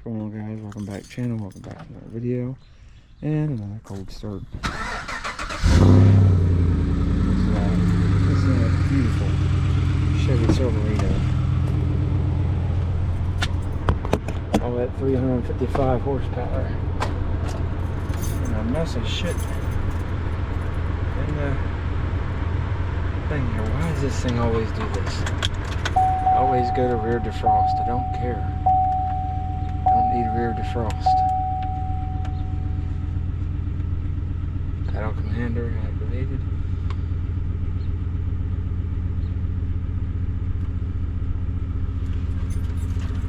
What's going on, guys? Welcome back to the channel. Welcome back to another video and another cold start. This is a beautiful Chevy Silverado. All that 355 horsepower and a mess of shit in the thing here. Why does this thing always do this? Always go to rear defrost. I don't care. Don't need rear defrost. Title commander activated.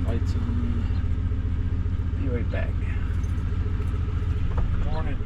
Lights on. Be right back. Good morning.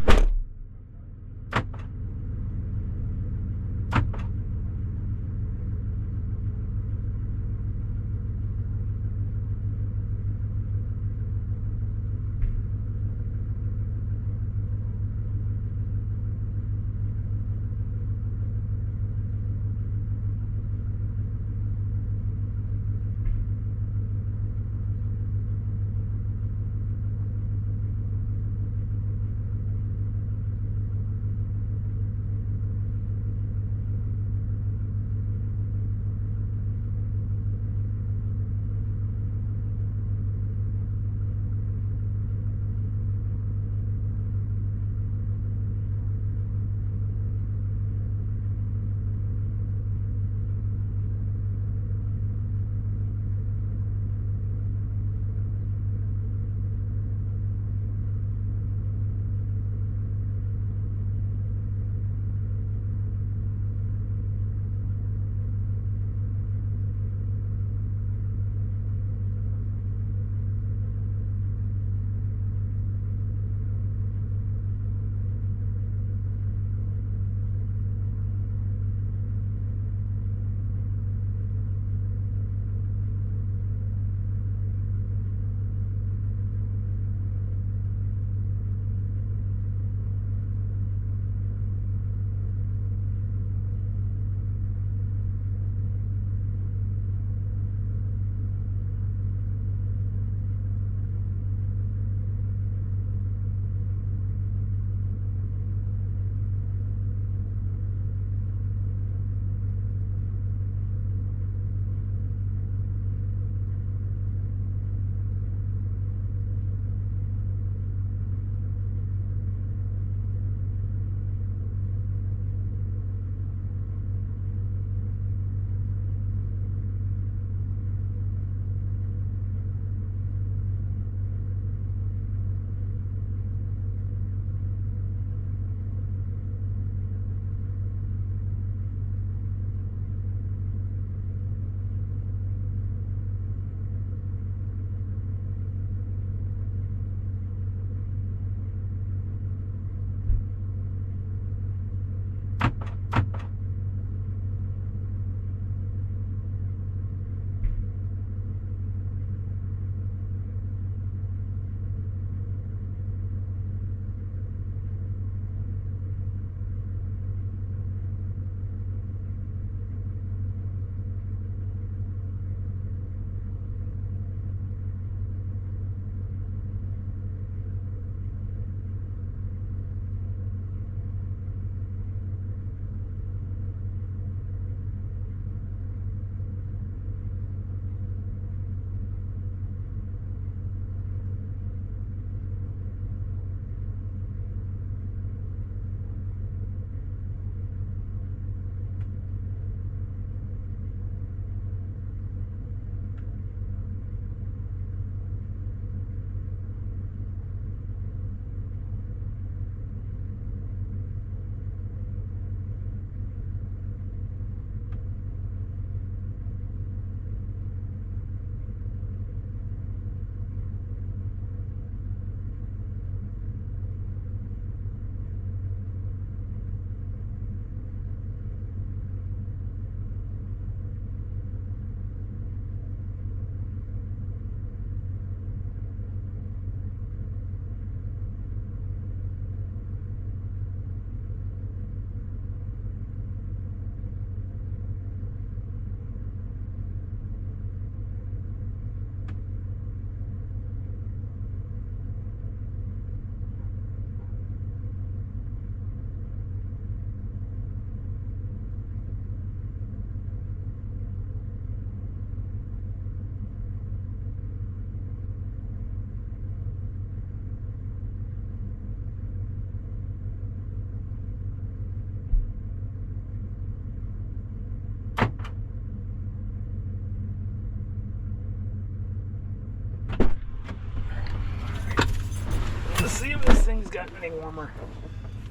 Let's see if this thing's gotten any warmer.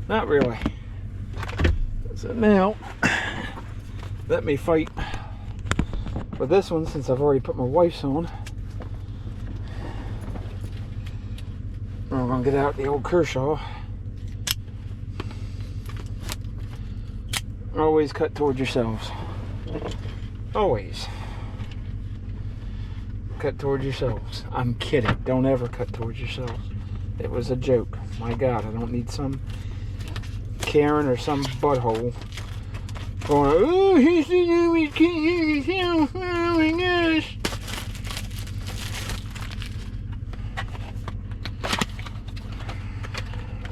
Not really. So now, let me fight for this one since I've already put my wife's on. We're gonna get out the old Kershaw. Always cut towards yourselves. Always. Cut towards yourselves. I'm kidding. Don't ever cut towards yourselves. It was a joke. My God, I don't need some Karen or some butthole going, oh, he's the new, he can't hear himself. Oh my gosh.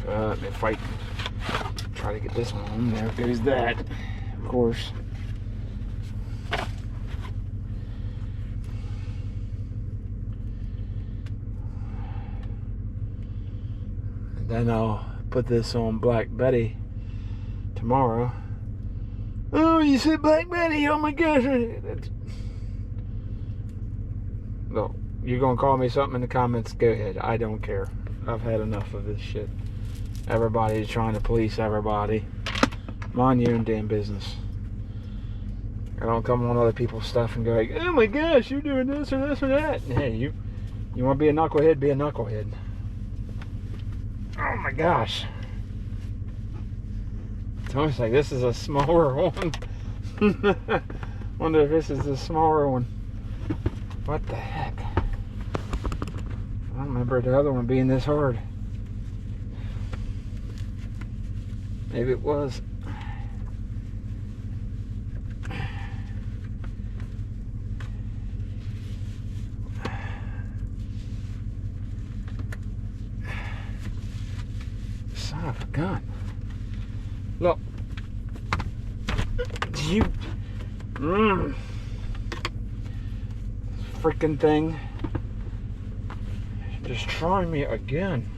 Let me fight. Try to get this one on. There goes that. Of course. And then I'll put this on Black Betty tomorrow. Oh, you said Black Betty. Oh my gosh. No, you're going to call me something in the comments. Go ahead. I don't care. I've had enough of this shit. Everybody's trying to police everybody. Mind your own damn business. I don't come on other people's stuff and go like, oh my gosh, you're doing this or this or that. And hey, you want to be a knucklehead, be a knucklehead. Oh my gosh. It's almost like this is a smaller one. Wonder if this is a smaller one. What the heck? I don't remember the other one being this hard. Maybe it was. Son of a gun. Look. You. Freaking thing. Just trying me again.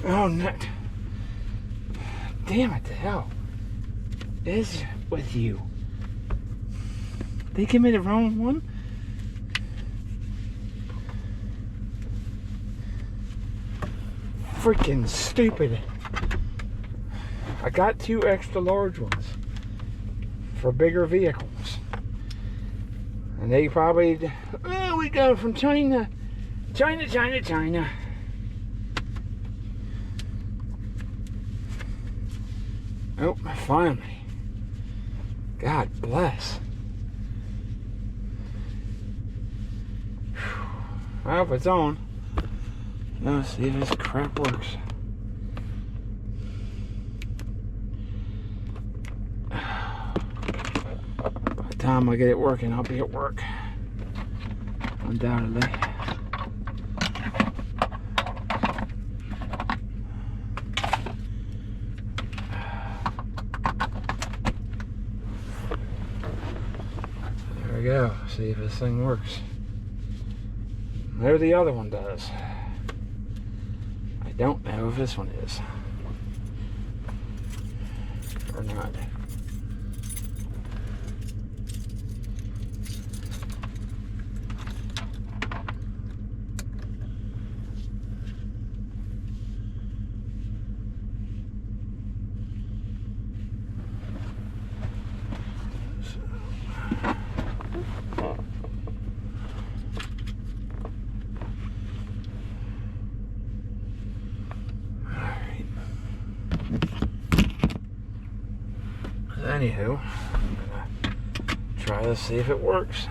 Oh no. Damn it, the hell is with you? They give me the wrong one? Freaking stupid. I got 2 extra large ones for bigger vehicles. And they probably, oh, we got from China. China. Oh, finally. God bless. I hope it's on. Now let's see if this crap works. By the time I get it working, I'll be at work. Undoubtedly. There we go. See if this thing works. There the other one does. I don't know if this one is or not. Anywho, I'm gonna try to see if it works.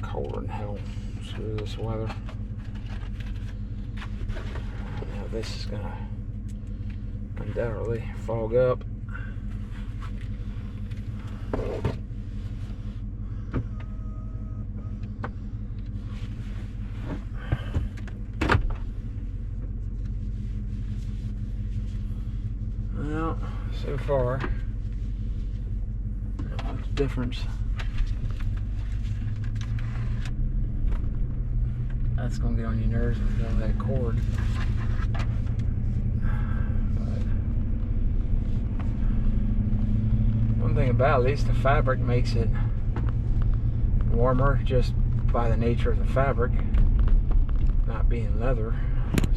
Colder than hell. Screw this weather. Now this is gonna undoubtedly fog up. so far. What's the difference? That's gonna get on your nerves with all that cord. But one thing about it, at least the fabric makes it warmer just by the nature of the fabric, not being leather.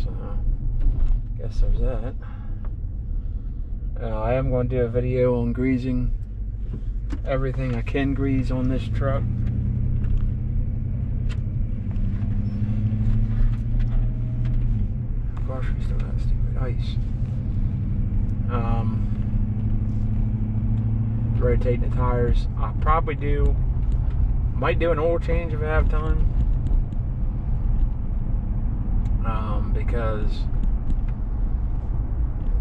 So I guess there's that. I am going to do a video on greasing everything I can grease on this truck. Of course, we still got stupid ice. Rotating the tires. I'll probably might do an oil change if I have time. Because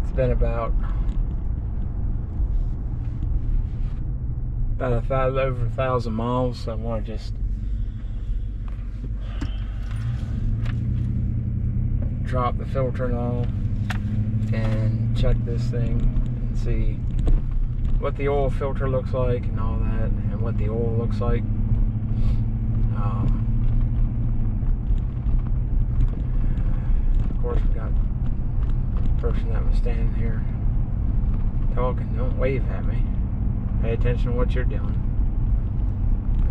it's been about over 1,000 miles, so I want to just drop the filter and all and check this thing and see what the oil filter looks like and all that, and what the oil looks like. Of course, we got the person that was standing here talking. Don't wave at me. Pay attention to what you're doing.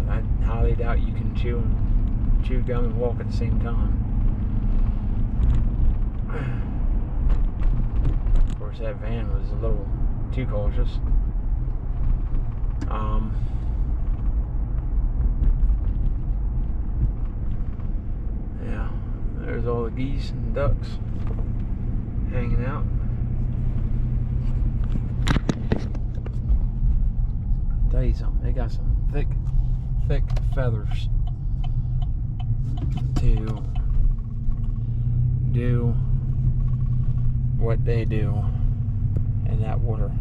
I highly doubt you can chew gum and walk at the same time. Of course, that van was a little too cautious. Yeah, there's all the geese and ducks hanging out. I'll tell you something, they got some thick feathers to do what they do in that water.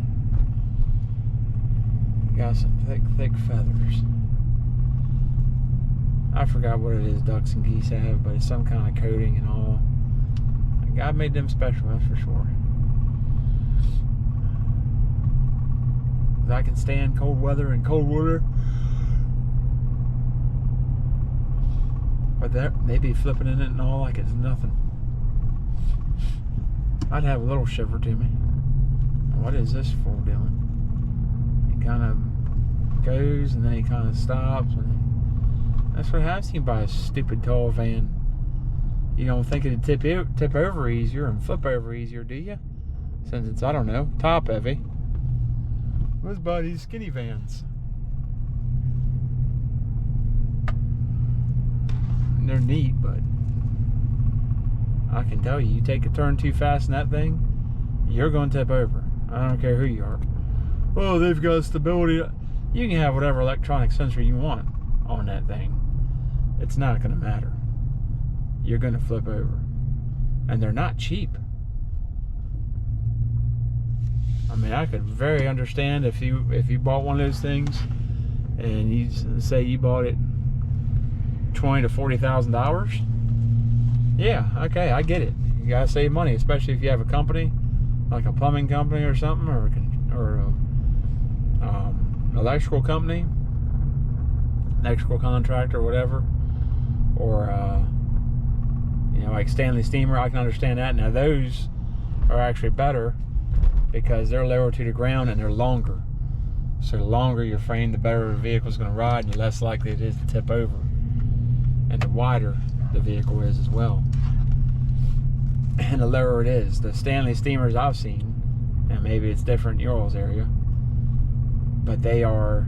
Got some thick feathers. I forgot what it is ducks and geese have, but it's some kind of coating and all. God made them special, that's for sure. I can stand cold weather and cold water, but they be flipping in it and all like it's nothing. I'd have a little shiver to me. What is this fool doing? He kind of goes and then he kind of stops, and that's what happens when you buy a stupid tall van. You don't think it'd tip over easier and flip over easier, do you? Since it's, I don't know, top heavy. Let's buy these skinny vans. They're neat, but I can tell you take a turn too fast in that thing, you're going to tip over. I don't care who you are. Oh, they've got stability. You can have whatever electronic sensor you want on that thing. It's not going to matter. You're going to flip over. And they're not cheap. I mean, I could very understand if you bought one of those things and you say you bought it $20,000 to $40,000. Yeah, okay, I get it. You gotta save money, especially if you have a company, like a plumbing company or something, or electrical company, electrical contractor, whatever, or like Stanley Steamer. I can understand that. Now those are actually better because they're lower to the ground and they're longer. So the longer your frame, the better the vehicle's going to ride, and the less likely it is to tip over. And the wider the vehicle is as well. And the lower it is. The Stanley Steamers I've seen, and maybe it's different in your all's area, but they are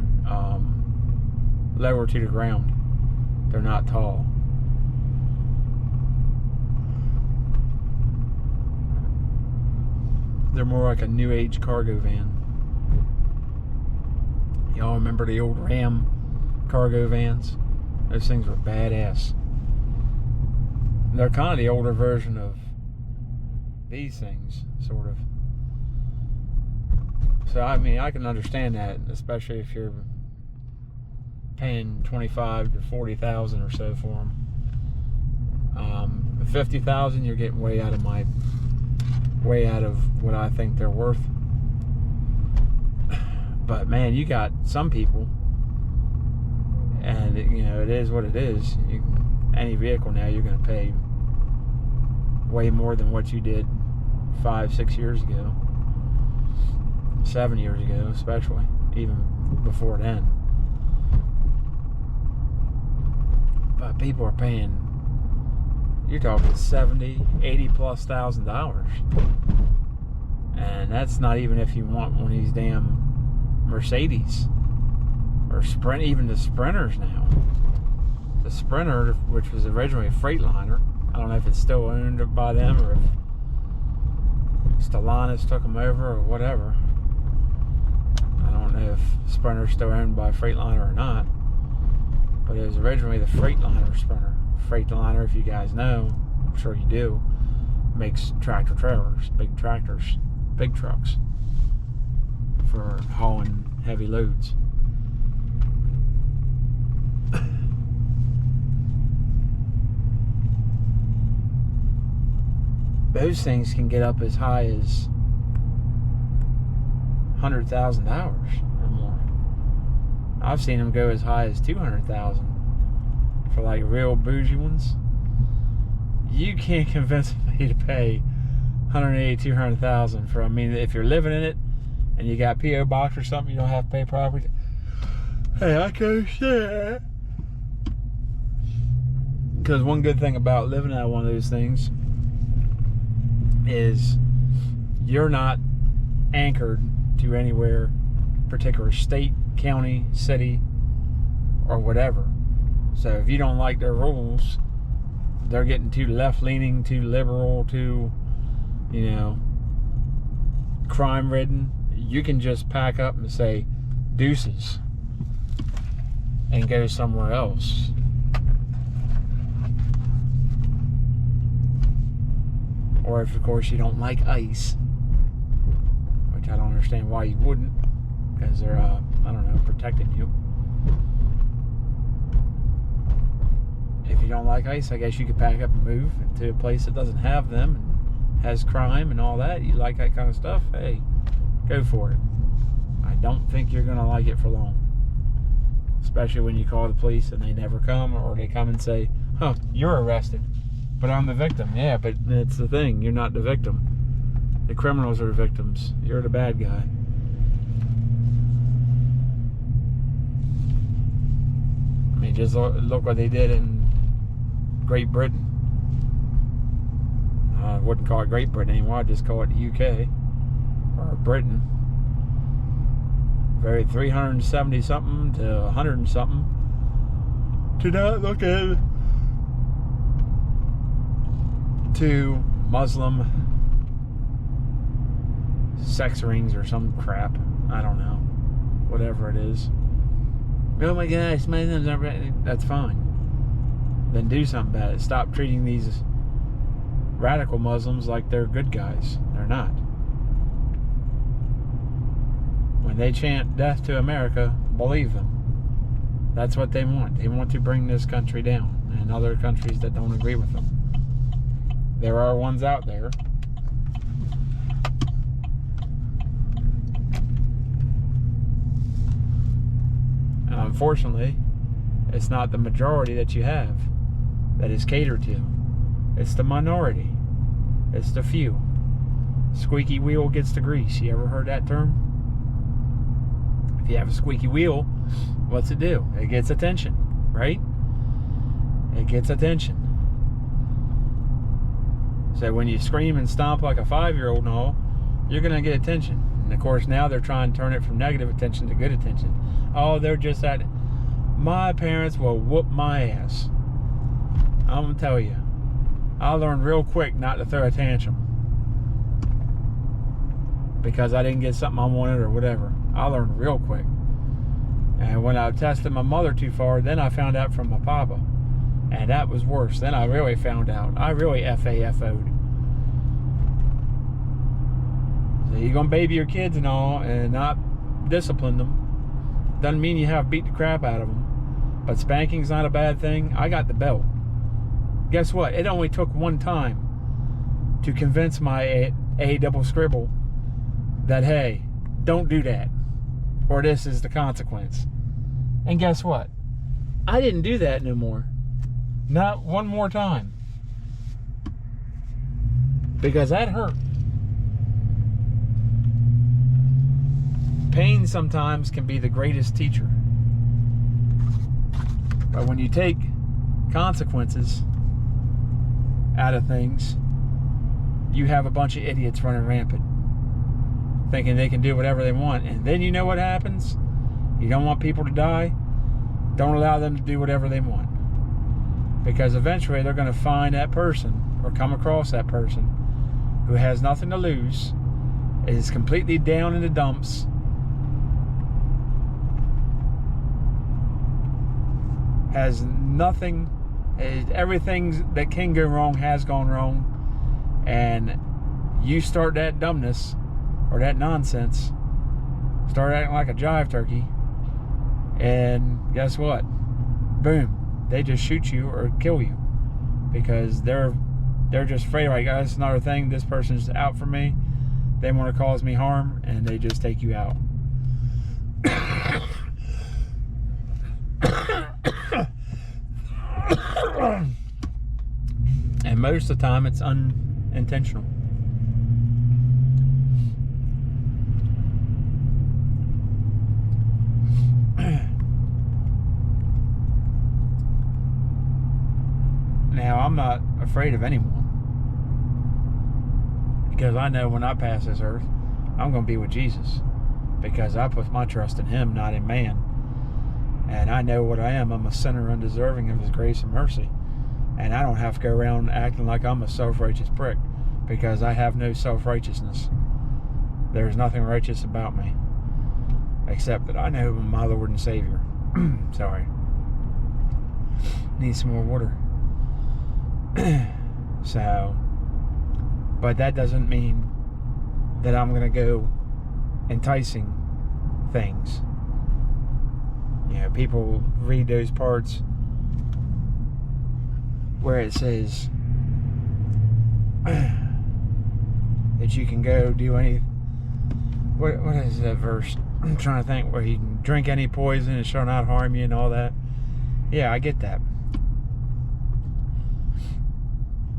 lower to the ground. They're not tall. They're more like a new age cargo van. Y'all remember the old Ram cargo vans? Those things were badass. They're kind of the older version of these things, sort of. So I mean, I can understand that, especially if you're paying $25,000 to $40,000 or so for them. $50,000, you're getting way out of what I think they're worth. But man, you got some people, and you know, it is what it is. Any vehicle now, you're going to pay way more than what you did 5-6 years ago, 7 years ago, especially, even before then. But people are paying, you're talking $70,000, $80,000+, and that's not even if you want one of these damn Mercedes or Sprint, even the Sprinters now. The Sprinter, which was originally a Freightliner, I don't know if it's still owned by them or if Stellantis took them over or whatever. I don't know if Sprinter's still owned by Freightliner or not, but it was originally the Freightliner Sprinter. Freightliner, if you guys know, I'm sure you do, makes tractor trailers, big tractors, big trucks for hauling heavy loads. Those things can get up as high as $100,000 or more. I've seen them go as high as $200,000 for like real bougie ones. You can't convince me to pay $180,000, $200,000 for. I mean, if you're living in it and you got PO box or something, you don't have to pay property. Hey, I can share. Because one good thing about living out one of those things is you're not anchored to anywhere, particular state, county, city, or whatever. So if you don't like their rules, they're getting too left-leaning, too liberal, too, you know, crime-ridden, you can just pack up and say deuces and go somewhere else. Or if, of course, you don't like ice, which I don't understand why you wouldn't, because they're, I don't know, protecting you. If you don't like ice, I guess you could pack up and move to a place that doesn't have them and has crime and all that. You like that kind of stuff, hey, go for it. I don't think you're going to like it for long. Especially when you call the police and they never come, or they come and say, huh, you're arrested. But I'm the victim. Yeah, but it's the thing. You're not the victim. The criminals are the victims. You're the bad guy. I mean, just look what they did in Great Britain. I wouldn't call it Great Britain anymore. I'd just call it the UK. Or Britain. Very 370 something to 100 and something. To not look at to Muslim sex rings or some crap. I don't know. Whatever it is. Oh my gosh, Muslims aren't. That's fine. Then do something about it. Stop treating these radical Muslims like they're good guys. They're not. When they chant death to America, believe them. That's what they want. They want to bring this country down, and other countries that don't agree with them. There are ones out there. And unfortunately, it's not the majority that you have that is catered to. It's the minority. It's the few. Squeaky wheel gets the grease. You ever heard that term? If you have a squeaky wheel, what's it do? It gets attention, right? It gets attention. So when you scream and stomp like a 5-year-old and all, you're going to get attention. And of course now they're trying to turn it from negative attention to good attention. Oh, they're just at, my parents will whoop my ass. I'm going to tell you, I learned real quick not to throw a tantrum because I didn't get something I wanted or whatever. I learned real quick. And when I tested my mother too far, then I found out from my papa. And that was worse. Then I really found out. I really FAFO'd. So you're going to baby your kids and all and not discipline them. Doesn't mean you have to beat the crap out of them. But spanking's not a bad thing. I got the belt. Guess what? It only took one time to convince my A double scribble that, hey, don't do that. or this is the consequence. And guess what? I didn't do that no more. Not one more time. Because that hurt. Pain sometimes can be the greatest teacher. But when you take consequences out of things, you have a bunch of idiots running rampant, thinking they can do whatever they want. And then you know what happens? You don't want people to die? Don't allow them to do whatever they want. Because eventually they're going to find that person or come across that person who has nothing to lose, is completely down in the dumps, has nothing, everything that can go wrong has gone wrong, and you start that dumbness or that nonsense, start acting like a jive turkey, and guess what? Boom, they just shoot you or kill you because they're just afraid, like, oh, that's another thing, this person's out for me, they want to cause me harm, and they just take you out. And most of the time it's unintentional. Now, I'm not afraid of anyone, because I know when I pass this earth, I'm going to be with Jesus, because I put my trust in Him, not in man. And I know what I am. I'm a sinner undeserving of His grace and mercy. And I don't have to go around acting like I'm a self-righteous prick, because I have no self-righteousness. There's nothing righteous about me, except that I know I'm my Lord and Savior. Sorry. Need some more water. So, but that doesn't mean that I'm going to go enticing things. You know, people read those parts where it says that you can go do any, what is that verse? I'm trying to think, where you can drink any poison, it shall not harm you and all that. Yeah, I get that.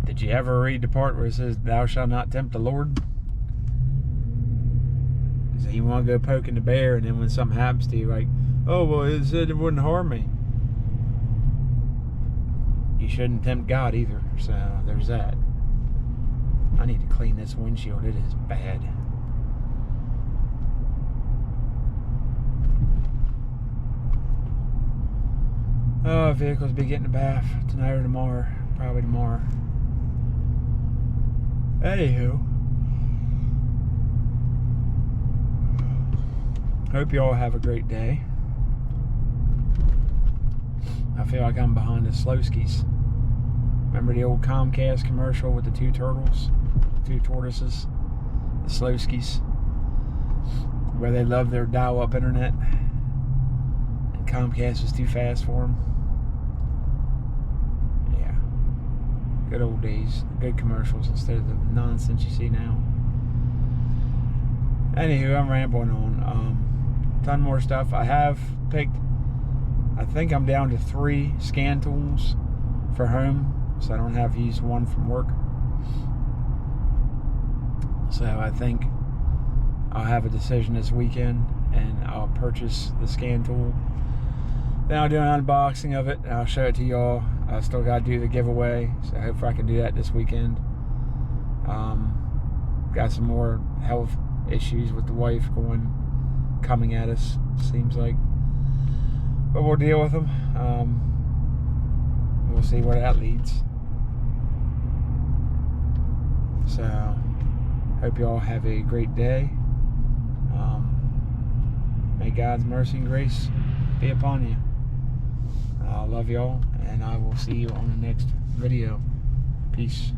Did you ever read the part where it says, thou shalt not tempt the Lord? So you want to go poking the bear, and then when something happens to you, like, oh, well, it said it wouldn't harm me. You shouldn't tempt God either, so there's that. I need to clean this windshield, it is bad. Oh, vehicles be getting a bath tonight or tomorrow, probably tomorrow. Anywho, hope you all have a great day. I feel like I'm behind the Slowskis. Remember the old Comcast commercial with the two turtles, two tortoises, the Slowskis, where they loved their dial-up internet and Comcast was too fast for them? Yeah, good old days, good commercials instead of the nonsense you see now. Anywho, I'm rambling on. Ton more stuff. I have picked, I think I'm down to 3 scan tools for home, so I don't have to use one from work. So I think I'll have a decision this weekend, and I'll purchase the scan tool. Then I'll do an unboxing of it, and I'll show it to y'all. I still got to do the giveaway, so hopefully I can do that this weekend. Got some more health issues with the wife coming at us, seems like. But we'll deal with them. We'll see where that leads. So, hope you all have a great day. May God's mercy and grace be upon you. I love y'all, and I will see you on the next video. Peace.